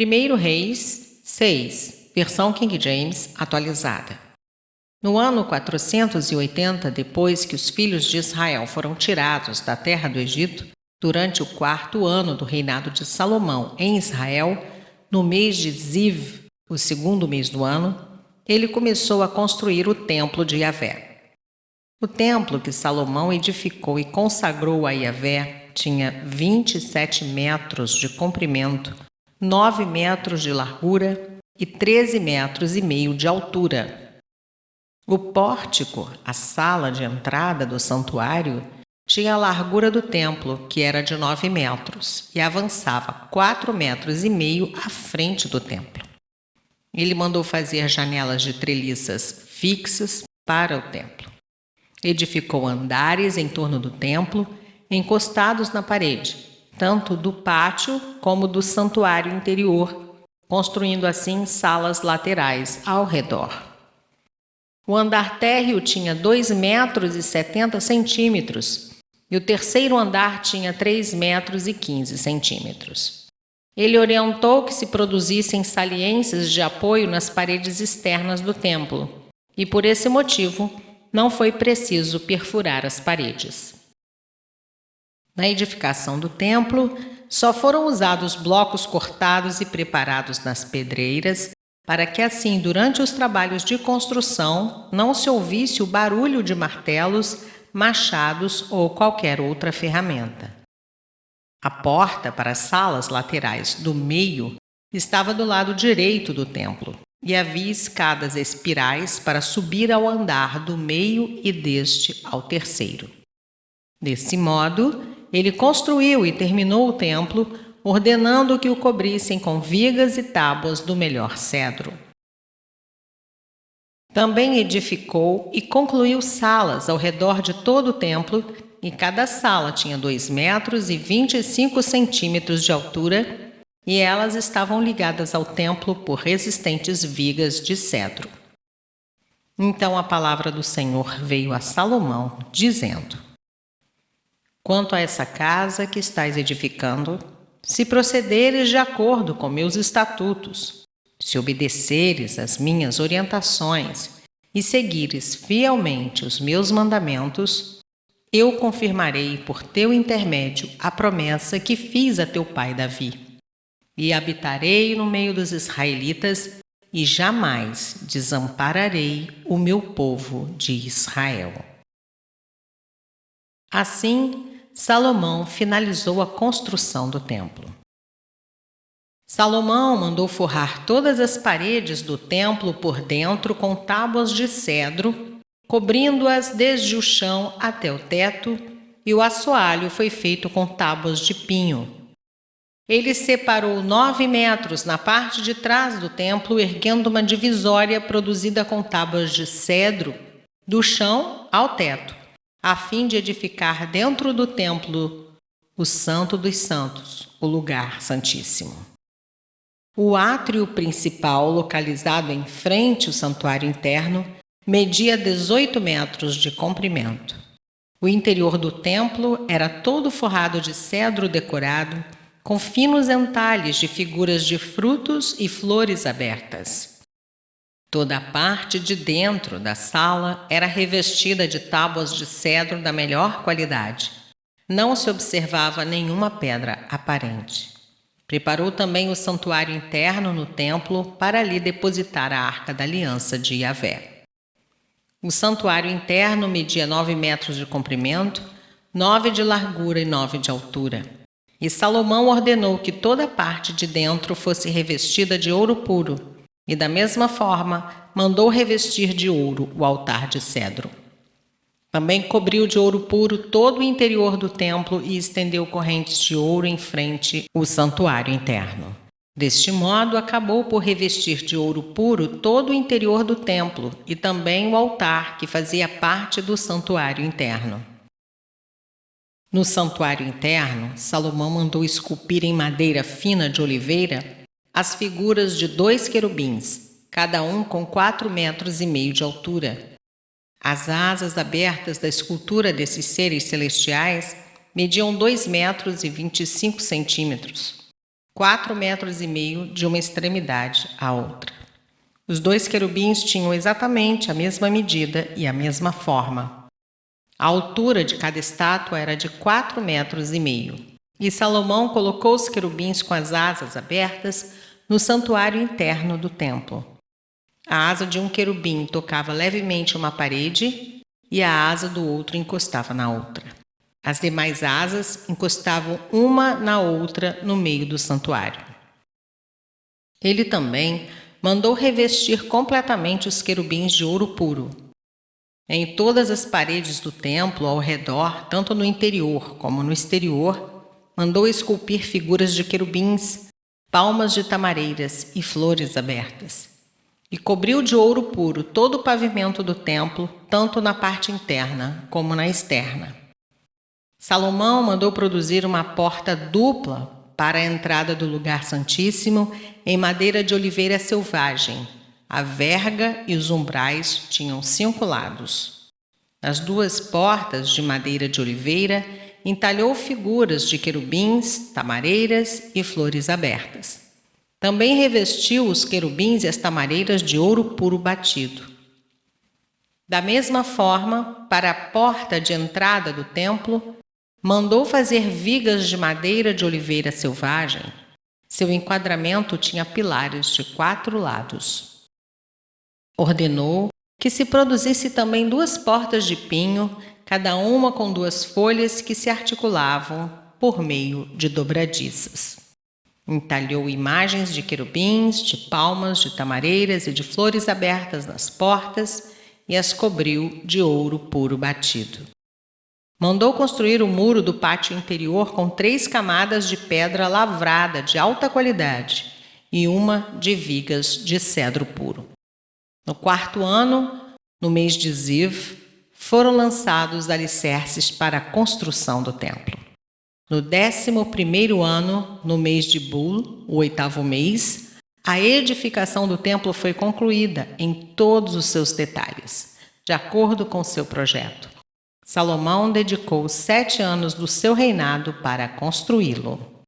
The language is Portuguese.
1 Reis 6, versão King James atualizada. No ano 480, depois que os filhos de Israel foram tirados da terra do Egito, durante o 4º ano do reinado de Salomão em Israel, no mês de Ziv, o 2º mês do ano, ele começou a construir o templo de Yahvé. O templo que Salomão edificou e consagrou a Yahvé tinha 27 metros de comprimento, 9 metros de largura e 13,5 metros de altura. O pórtico, a sala de entrada do santuário, tinha a largura do templo, que era de 9 metros, e avançava 4,5 metros à frente do templo. Ele mandou fazer janelas de treliças fixas para o templo. Edificou andares em torno do templo, encostados na parede, tanto do pátio como do santuário interior, construindo assim salas laterais ao redor. O andar térreo tinha 2,70 metros e o terceiro andar tinha 3,15 metros. Ele orientou que se produzissem saliências de apoio nas paredes externas do templo, e por esse motivo não foi preciso perfurar as paredes. Na edificação do templo, só foram usados blocos cortados e preparados nas pedreiras, para que assim, durante os trabalhos de construção, não se ouvisse o barulho de martelos, machados ou qualquer outra ferramenta. A porta para as salas laterais do meio estava do lado direito do templo, e havia escadas espirais para subir ao andar do meio e deste ao terceiro. Desse modo, ele construiu e terminou o templo, ordenando que o cobrissem com vigas e tábuas do melhor cedro. Também edificou e concluiu salas ao redor de todo o templo, e cada sala tinha 2,25 metros de altura, e elas estavam ligadas ao templo por resistentes vigas de cedro. Então a palavra do Senhor veio a Salomão, dizendo: Quanto a essa casa que estás edificando, se procederes de acordo com meus estatutos, se obedeceres às minhas orientações e seguires fielmente os meus mandamentos, eu confirmarei por teu intermédio a promessa que fiz a teu pai Davi, e habitarei no meio dos israelitas e jamais desampararei o meu povo de Israel. Assim, Salomão finalizou a construção do templo. Salomão mandou forrar todas as paredes do templo por dentro com tábuas de cedro, cobrindo-as desde o chão até o teto, e o assoalho foi feito com tábuas de pinho. Ele separou 9 metros na parte de trás do templo, erguendo uma divisória produzida com tábuas de cedro, do chão ao teto, a fim de edificar dentro do templo o Santo dos Santos, o lugar santíssimo. O átrio principal, localizado em frente ao santuário interno, media 18 metros de comprimento. O interior do templo era todo forrado de cedro decorado, com finos entalhes de figuras de frutos e flores abertas. Toda a parte de dentro da sala era revestida de tábuas de cedro da melhor qualidade. Não se observava nenhuma pedra aparente. Preparou também o santuário interno no templo para ali depositar a Arca da Aliança de Yahvé. O santuário interno media 9 metros de comprimento, 9 de largura e 9 de altura. E Salomão ordenou que toda a parte de dentro fosse revestida de ouro puro, e da mesma forma mandou revestir de ouro o altar de cedro. Também cobriu de ouro puro todo o interior do templo e estendeu correntes de ouro em frente ao santuário interno. Deste modo, acabou por revestir de ouro puro todo o interior do templo e também o altar que fazia parte do santuário interno. No santuário interno, Salomão mandou esculpir em madeira fina de oliveira as figuras de 2 querubins, cada um com 4,5 metros de altura. As asas abertas da escultura desses seres celestiais mediam 2,25 metros. 4,5 metros de uma extremidade à outra. Os 2 querubins tinham exatamente a mesma medida e a mesma forma. A altura de cada estátua era de 4,5 metros. E Salomão colocou os querubins com as asas abertas no santuário interno do templo. A asa de um querubim tocava levemente uma parede e a asa do outro encostava na outra. As demais asas encostavam uma na outra no meio do santuário. Ele também mandou revestir completamente os querubins de ouro puro. Em todas as paredes do templo ao redor, tanto no interior como no exterior, mandou esculpir figuras de querubins, palmas de tamareiras e flores abertas. E cobriu de ouro puro todo o pavimento do templo, tanto na parte interna como na externa. Salomão mandou produzir uma porta dupla para a entrada do lugar santíssimo em madeira de oliveira selvagem. A verga e os umbrais tinham 5 lados. Nas 2 portas de madeira de oliveira, entalhou figuras de querubins, tamareiras e flores abertas. Também revestiu os querubins e as tamareiras de ouro puro batido. Da mesma forma, para a porta de entrada do templo, mandou fazer vigas de madeira de oliveira selvagem. Seu enquadramento tinha pilares de 4 lados. Ordenou que se produzisse também 2 portas de pinho, cada uma com 2 folhas que se articulavam por meio de dobradiças. Entalhou imagens de querubins, de palmas, de tamareiras e de flores abertas nas portas e as cobriu de ouro puro batido. Mandou construir o muro do pátio interior com 3 camadas de pedra lavrada de alta qualidade e uma de vigas de cedro puro. No 4º ano, no mês de Ziv, foram lançados os alicerces para a construção do templo. No 11º ano, no mês de Bul, o 8º mês, a edificação do templo foi concluída em todos os seus detalhes, de acordo com seu projeto. Salomão dedicou 7 anos do seu reinado para construí-lo.